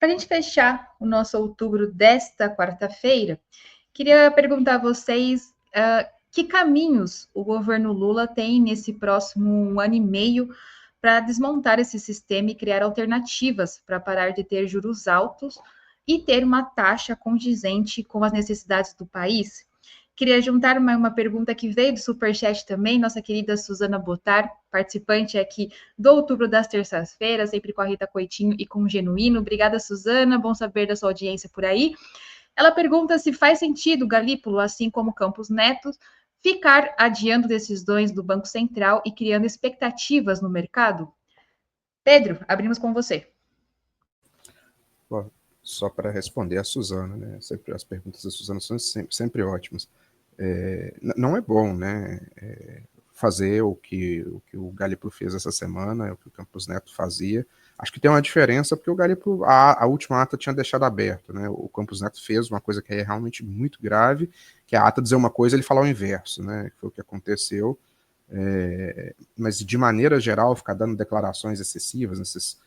Para a gente fechar o nosso outubro desta quarta-feira, queria perguntar a vocês que caminhos o governo Lula tem nesse próximo ano e meio para desmontar esse sistema e criar alternativas para parar de ter juros altos e ter uma taxa condizente com as necessidades do país. Queria juntar uma pergunta que veio do Superchat também, nossa querida Suzana Botar, participante aqui do Outubro das Terças-Feiras, sempre com a Rita Coitinho e com o Genuíno. Obrigada, Suzana, bom saber da sua audiência por aí. Ela pergunta se faz sentido Galípolo, assim como Campos Neto, ficar adiando decisões do Banco Central e criando expectativas no mercado. Pedro, abrimos com você. Bom, só para responder a Suzana, né? Sempre, as perguntas da Suzana são sempre ótimas. Não é bom, né? Fazer o que o Galípolo fez essa semana, o que o Campos Neto fazia. Acho que tem uma diferença, porque o Galípolo, a última ata tinha deixado aberto, né? O Campos Neto fez uma coisa que é realmente muito grave, que é a ata dizer uma coisa e ele falar o inverso, né? Foi o que aconteceu. Mas, de maneira geral, ficar dando declarações excessivas nesses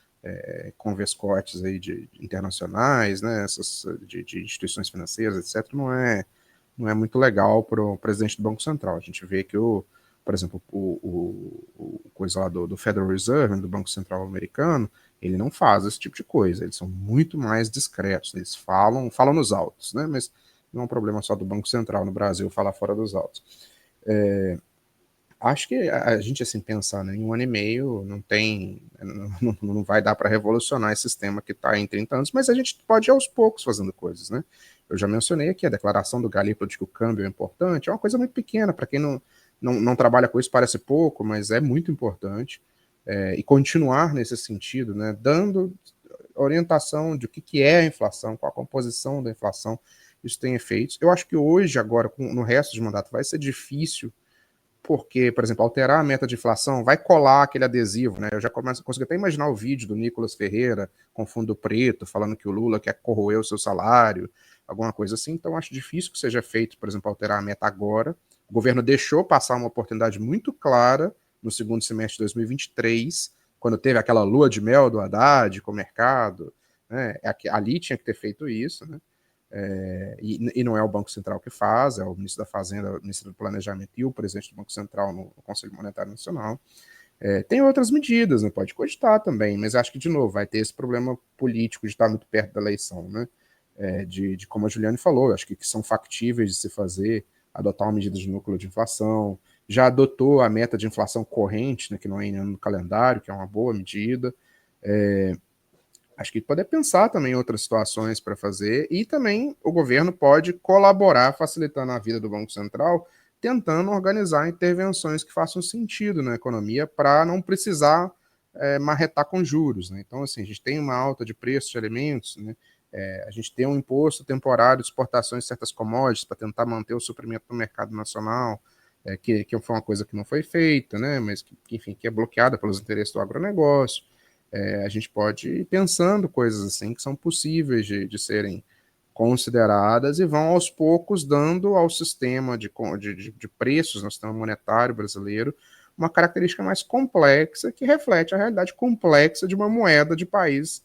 converscotes aí de internacionais, né? Essas, de instituições financeiras, etc., não é muito legal para o presidente do Banco Central. A gente vê que, por exemplo, o coisa lá do Federal Reserve, do Banco Central americano, ele não faz esse tipo de coisa. Eles são muito mais discretos. Eles falam nos autos, né? Mas não é um problema só do Banco Central no Brasil falar fora dos autos. Acho que a gente, assim, pensar, né, em um ano e meio não vai dar para revolucionar esse sistema que está em 30 anos, mas a gente pode ir aos poucos fazendo coisas, né? Eu já mencionei aqui a declaração do Galípolo de que o câmbio é importante, é uma coisa muito pequena, para quem não trabalha com isso parece pouco, mas é muito importante, e continuar nesse sentido, né, dando orientação de o que é a inflação, qual a composição da inflação, isso tem efeitos. Eu acho que hoje, agora, no resto de mandato, vai ser difícil, porque, por exemplo, alterar a meta de inflação vai colar aquele adesivo, né? Eu já consigo até imaginar o vídeo do Nicolas Ferreira com fundo preto, falando que o Lula quer corroer o seu salário, alguma coisa assim. Então, acho difícil que seja feito, por exemplo, alterar a meta agora. O governo deixou passar uma oportunidade muito clara no segundo semestre de 2023, quando teve aquela lua de mel do Haddad com o mercado, né? Ali tinha que ter feito isso, né? E não é o Banco Central que faz, é o ministro da Fazenda, o ministro do Planejamento e o presidente do Banco Central no Conselho Monetário Nacional. Tem outras medidas, né? Pode cogitar também, mas acho que, de novo, vai ter esse problema político de estar muito perto da eleição, né? De como a Juliane falou, acho que são factíveis de se fazer, adotar uma medida de núcleo de inflação, já adotou a meta de inflação corrente, né, que não é no calendário, que é uma boa medida. Acho que poder pensar também em outras situações para fazer, e também o governo pode colaborar, facilitando a vida do Banco Central, tentando organizar intervenções que façam sentido na economia para não precisar marretar com juros, né? Então, assim, a gente tem uma alta de preços de alimentos, né? A gente tem um imposto temporário de exportações de certas commodities para tentar manter o suprimento no mercado nacional, que foi uma coisa que não foi feita, né? Mas que, enfim, que é bloqueada pelos interesses do agronegócio. A gente pode ir pensando coisas assim que são possíveis de serem consideradas e vão aos poucos dando ao sistema de preços no sistema monetário brasileiro uma característica mais complexa que reflete a realidade complexa de uma moeda de país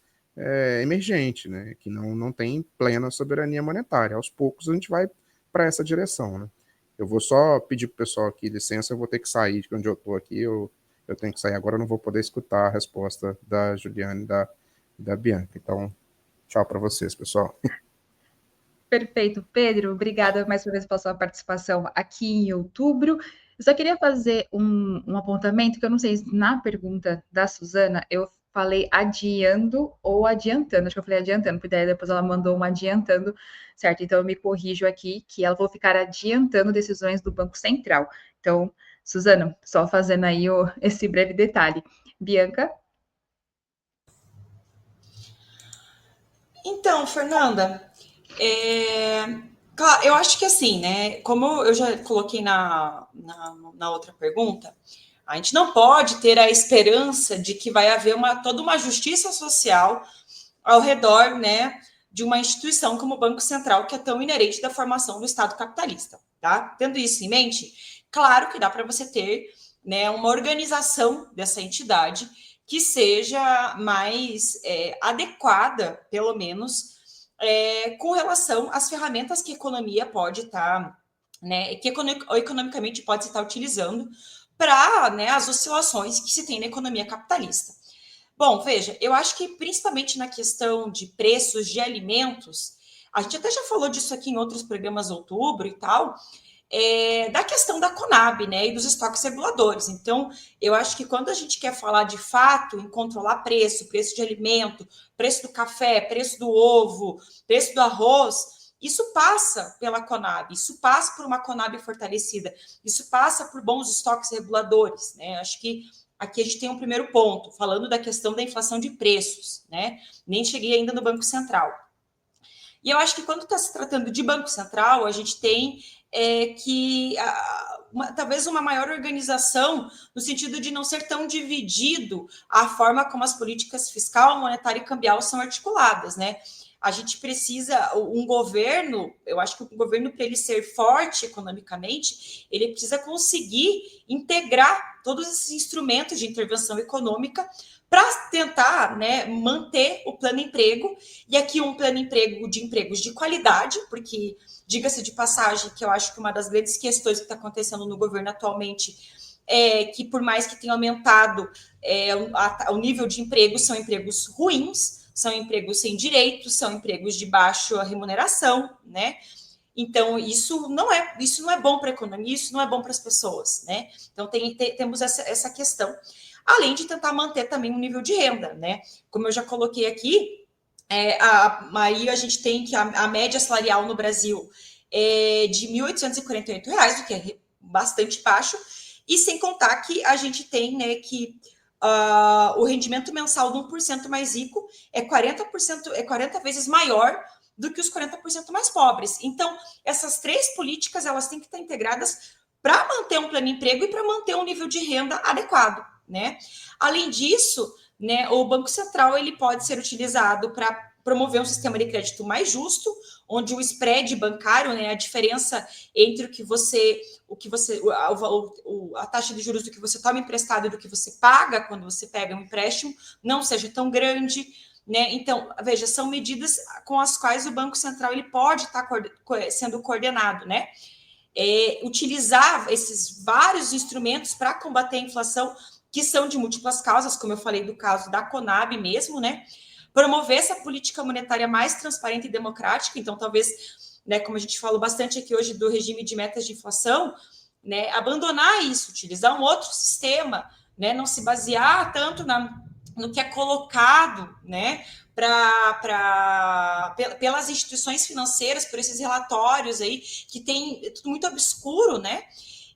emergente, né, que não tem plena soberania monetária. Aos poucos a gente vai para essa direção, né. Eu vou só pedir para o pessoal aqui licença, eu vou ter que sair de onde eu estou aqui, eu tenho que sair agora, eu não vou poder escutar a resposta da Juliane e da Bianca. Então, tchau para vocês, pessoal. Perfeito, Pedro. Obrigada mais uma vez pela sua participação aqui em outubro. Eu só queria fazer um apontamento, que eu não sei se na pergunta da Suzana eu falei adiando ou adiantando. Acho que eu falei adiantando, porque daí depois ela mandou um adiantando, certo? Então eu me corrijo aqui que ela vou ficar adiantando decisões do Banco Central. Então, Suzana, só fazendo aí esse breve detalhe. Bianca? Então, Fernanda, claro, eu acho que assim, né? Como eu já coloquei na outra pergunta, a gente não pode ter a esperança de que vai haver toda uma justiça social ao redor, né, de uma instituição como o Banco Central, que é tão inerente da formação do Estado capitalista, tá? Tendo isso em mente, claro que dá para você ter, né, uma organização dessa entidade que seja mais adequada, pelo menos, com relação às ferramentas que a economia pode estar, né, que economicamente pode estar utilizando para, né, as oscilações que se tem na economia capitalista. Bom, veja, eu acho que principalmente na questão de preços de alimentos, a gente até já falou disso aqui em outros programas outubro e tal, da questão da Conab, né, e dos estoques reguladores. Então, eu acho que quando a gente quer falar de fato em controlar preço, preço de alimento, preço do café, preço do ovo, preço do arroz, isso passa pela Conab, isso passa por uma Conab fortalecida, isso passa por bons estoques reguladores, né? Acho que aqui a gente tem um primeiro ponto, falando da questão da inflação de preços, né? Nem cheguei ainda no Banco Central. E eu acho que quando está se tratando de Banco Central, a gente tem talvez uma maior organização no sentido de não ser tão dividido a forma como as políticas fiscal, monetária e cambial são articuladas, né? A gente precisa, um governo, eu acho que o governo, para ele ser forte economicamente, ele precisa conseguir integrar todos esses instrumentos de intervenção econômica para tentar, né, manter o plano emprego, e aqui um plano emprego de empregos de qualidade, porque, diga-se de passagem, que eu acho que uma das grandes questões que está acontecendo no governo atualmente é que, por mais que tenha aumentado o nível de emprego, são empregos ruins, são empregos sem direitos, são empregos de baixa remuneração, né? Então, isso não é bom para a economia, isso não é bom para as pessoas, né? Então, temos essa questão. Além de tentar manter também um nível de renda, né? Como eu já coloquei aqui, aí a gente tem que a média salarial no Brasil é de R$ 1.848, o que é bastante baixo, e sem contar que a gente tem, né, que o rendimento mensal do 1% mais rico é 40 vezes maior do que os 40% mais pobres. Então, essas três políticas, elas têm que estar integradas para manter um plano de emprego e para manter um nível de renda adequado, né? Além disso, né, o Banco Central ele pode ser utilizado para promover um sistema de crédito mais justo, onde o spread bancário, né, a diferença entre a taxa de juros do que você toma emprestado e do que você paga quando você pega um empréstimo, não seja tão grande, né? Então, veja, são medidas com as quais o Banco Central ele pode estar sendo coordenado, né? Utilizar esses vários instrumentos para combater a inflação, que são de múltiplas causas, como eu falei do caso da Conab mesmo, né? Promover essa política monetária mais transparente e democrática. Então, talvez, né, como a gente falou bastante aqui hoje do regime de metas de inflação, né, abandonar isso, utilizar um outro sistema, né, não se basear tanto no que é colocado, né, pelas instituições financeiras, por esses relatórios aí, que tem tudo muito obscuro, né?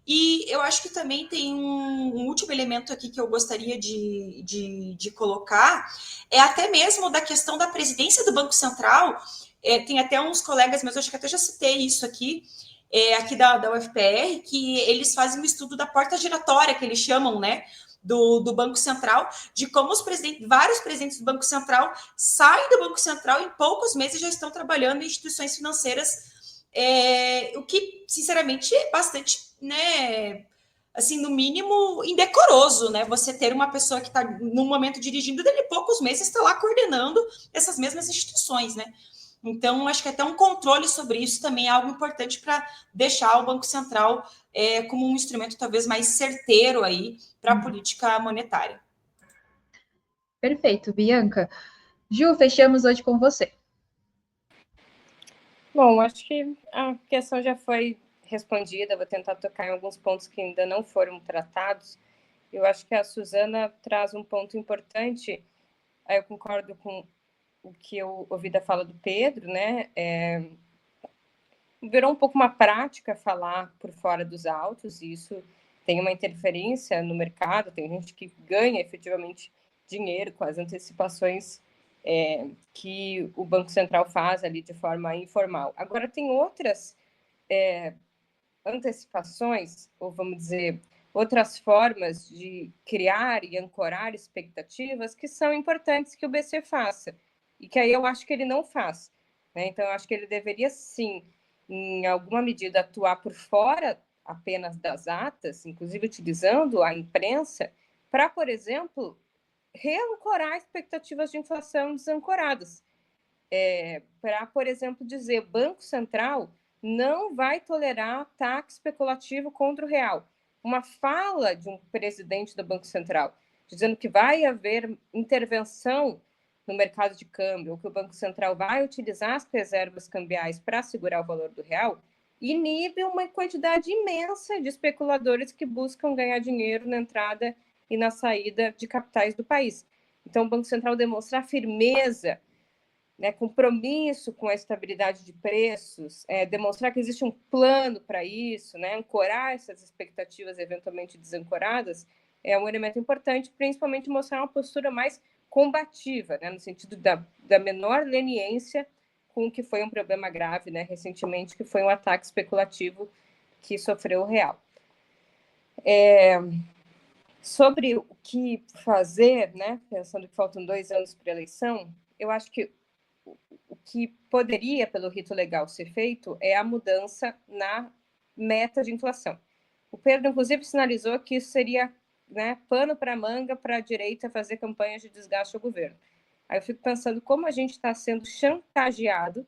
E eu acho que também tem um último elemento aqui que eu gostaria de colocar, é até mesmo da questão da presidência do Banco Central. Tem até uns colegas, mas eu acho que até já citei isso aqui, aqui da UFPR, que eles fazem um estudo da porta giratória, que eles chamam, né? Do Banco Central, de como vários presidentes do Banco Central saem do Banco Central em poucos meses já estão trabalhando em instituições financeiras, o que, sinceramente, é bastante, né, assim, no mínimo, indecoroso, né? Você ter uma pessoa que está, num momento, dirigindo, dele poucos meses, está lá coordenando essas mesmas instituições, né? Então, acho que até um controle sobre isso também é algo importante para deixar o Banco Central como um instrumento talvez mais certeiro aí para a política monetária. Perfeito, Bianca. Ju, fechamos hoje com você. Bom, acho que a questão já foi respondida, vou tentar tocar em alguns pontos que ainda não foram tratados. Eu acho que a Suzana traz um ponto importante, eu concordo com o que eu ouvi da fala do Pedro, né? Virou um pouco uma prática falar por fora dos autos, e isso tem uma interferência no mercado, tem gente que ganha efetivamente dinheiro com as antecipações que o Banco Central faz ali de forma informal. Agora, tem outras antecipações, ou vamos dizer, outras formas de criar e ancorar expectativas que são importantes que o BC faça, e que aí eu acho que ele não faz, né? Então, eu acho que ele deveria, sim, em alguma medida, atuar por fora apenas das atas, inclusive utilizando a imprensa, para, por exemplo, reancorar expectativas de inflação desancoradas. Para, por exemplo, dizer o Banco Central não vai tolerar ataque especulativo contra o real. Uma fala de um presidente do Banco Central dizendo que vai haver intervenção no mercado de câmbio, ou que o Banco Central vai utilizar as reservas cambiais para segurar o valor do real, inibe uma quantidade imensa de especuladores que buscam ganhar dinheiro na entrada e na saída de capitais do país. Então, o Banco Central demonstrar firmeza, né, compromisso com a estabilidade de preços, demonstrar que existe um plano para isso, né, ancorar essas expectativas eventualmente desancoradas, é um elemento importante, principalmente mostrar uma postura mais combativa, né, no sentido da menor leniência com o que foi um problema grave, né, recentemente, que foi um ataque especulativo que sofreu o real. Sobre o que fazer, né, pensando que faltam 2 anos para a eleição, eu acho que o que poderia, pelo rito legal, ser feito é a mudança na meta de inflação. O Pedro, inclusive, sinalizou que isso seria, né, pano para manga para a direita fazer campanhas de desgaste ao governo. Aí eu fico pensando como a gente está sendo chantageado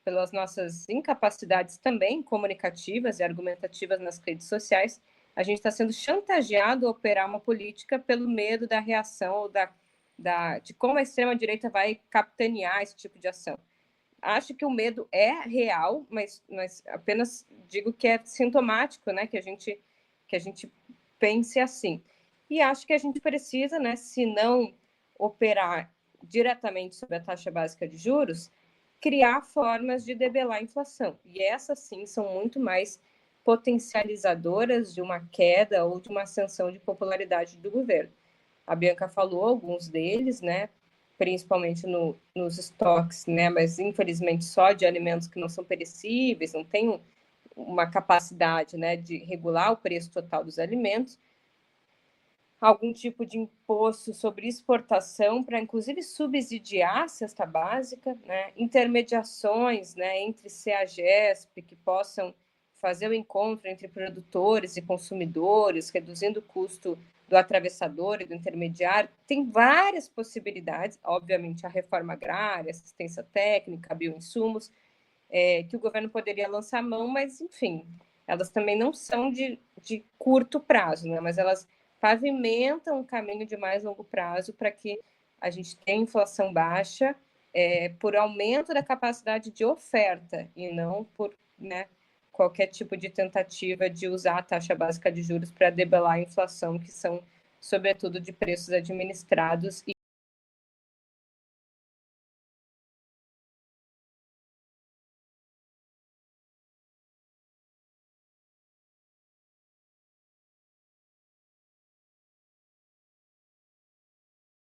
pelas nossas incapacidades também comunicativas e argumentativas nas redes sociais. A gente está sendo chantageado a operar uma política pelo medo da reação ou de como a extrema-direita vai capitanear esse tipo de ação. Acho que o medo é real, mas apenas digo que é sintomático, né, que a gente pense assim. E acho que a gente precisa, né, se não operar diretamente sobre a taxa básica de juros, criar formas de debelar a inflação. E essas, sim, são muito mais potencializadoras de uma queda ou de uma ascensão de popularidade do governo. A Bianca falou alguns deles, né, principalmente nos estoques, né, mas infelizmente só de alimentos que não são perecíveis, não tem uma capacidade, né, de regular o preço total dos alimentos. Algum tipo de imposto sobre exportação para, inclusive, subsidiar a cesta básica, né, intermediações, né, entre CEAGESP, que possam fazer o encontro entre produtores e consumidores, reduzindo o custo do atravessador e do intermediário. Tem várias possibilidades, obviamente a reforma agrária, assistência técnica, bioinsumos, que o governo poderia lançar mão, mas, enfim, elas também não são de curto prazo, né? Mas elas pavimentam um caminho de mais longo prazo para que a gente tenha inflação baixa por aumento da capacidade de oferta e não por, né, qualquer tipo de tentativa de usar a taxa básica de juros para debelar a inflação, que são, sobretudo, de preços administrados